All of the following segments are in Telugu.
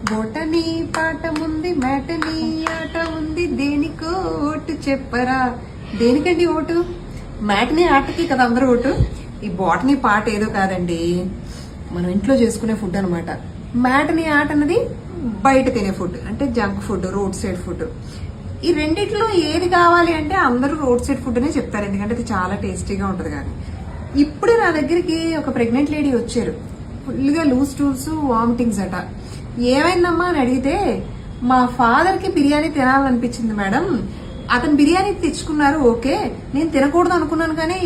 బోటనీ పాట ఉంది, మేటనీ ఆట ఉంది, దేనికో ఓటు చెప్పరా. దేనికండి ఓటు? మ్యాటనీ ఆటకి కదా అందరూ ఓటు. ఈ బోటనీ పాట ఏదో కాదండి, మనం ఇంట్లో చేసుకునే ఫుడ్ అనమాట. మ్యాటనీ ఆట అన్నది బయట తినే ఫుడ్, అంటే junk food, road side food. ఈ రెండిట్లో ఏది కావాలి అంటే అందరూ రోడ్ సైడ్ ఫుడ్ అనే చెప్తారు, ఎందుకంటే అది చాలా టేస్టీగా ఉంటుంది. కానీ ఇప్పుడే నా దగ్గరికి ఒక ప్రెగ్నెంట్ లేడీ వచ్చారు, ఫుల్గా లూజ్ టూల్స్, వామిటింగ్స్ అట. ఏమైందమ్మా అని అడిగితే, మా ఫాదర్ కి బిర్యానీ తినాలనిపించింది మేడం, అతను బిర్యానీ తెచ్చుకున్నారు, ఓకే నేను తినకూడదు అనుకున్నాను కానీ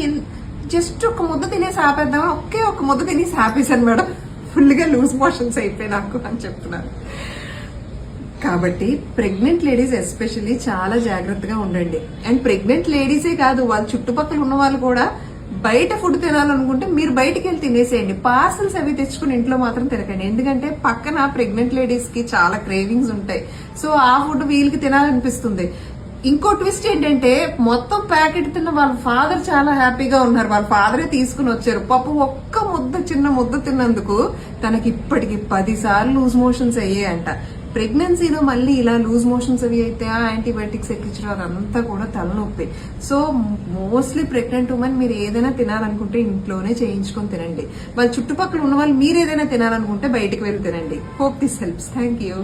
జస్ట్ ఒక ముద్ద తినేసి ఆపేద్దామని ఒకే ఒక ముద్ద తినేసి ఆపేశాను మేడం, ఫుల్గా లూజ్ మోషన్స్ అయిపోయి నాకు అని చెప్తున్నారు. కాబట్టి ప్రెగ్నెంట్ లేడీస్ ఎస్పెషల్లీ చాలా జాగ్రత్తగా ఉండండి. అండ్ ప్రెగ్నెంట్ లేడీసే కాదు, వాళ్ళ చుట్టుపక్కల ఉన్న వాళ్ళు కూడా బయట ఫుడ్ తినాలనుకుంటే మీరు బయటికి వెళ్ళి తినేసేయండి. పార్సల్స్ అవి తెచ్చుకుని ఇంట్లో మాత్రం తినకండి, ఎందుకంటే పక్కన ప్రెగ్నెంట్ లేడీస్ కి చాలా క్రేవింగ్స్ ఉంటాయి. సో ఆ ఫుడ్ వీళ్ళకి తినాలనిపిస్తుంది. ఇంకో ట్విస్ట్ ఏంటంటే, మొత్తం ప్యాకెట్ తిన్న వాళ్ళ ఫాదర్ చాలా హ్యాపీగా ఉన్నారు, వాళ్ళ ఫాదరే తీసుకుని వచ్చారు. పాపం ఒక్క ముద్ద, చిన్న ముద్ద తిన్నందుకు తనకి ఇప్పటికి 10 సార్లు లూజ్ మోషన్స్ అయ్యాయంట. ప్రెగ్నెన్సీలో మళ్ళీ ఇలా లూజ్ మోషన్స్ అవి అయితే యాంటీబయాటిక్స్ ఎక్కించడం అదంతా కూడా తలనొప్పి. సో మోస్ట్లీ ప్రెగ్నెంట్ ఉమెన్ మీరు ఏదైనా తినాలనుకుంటే ఇంట్లోనే చేయించుకొని తినండి. వాళ్ళ చుట్టుపక్కల ఉన్న వాళ్ళు మీరు ఏదైనా తినాలనుకుంటే బయటకు వెళ్ళి తినండి. Hope this helps. Thank you.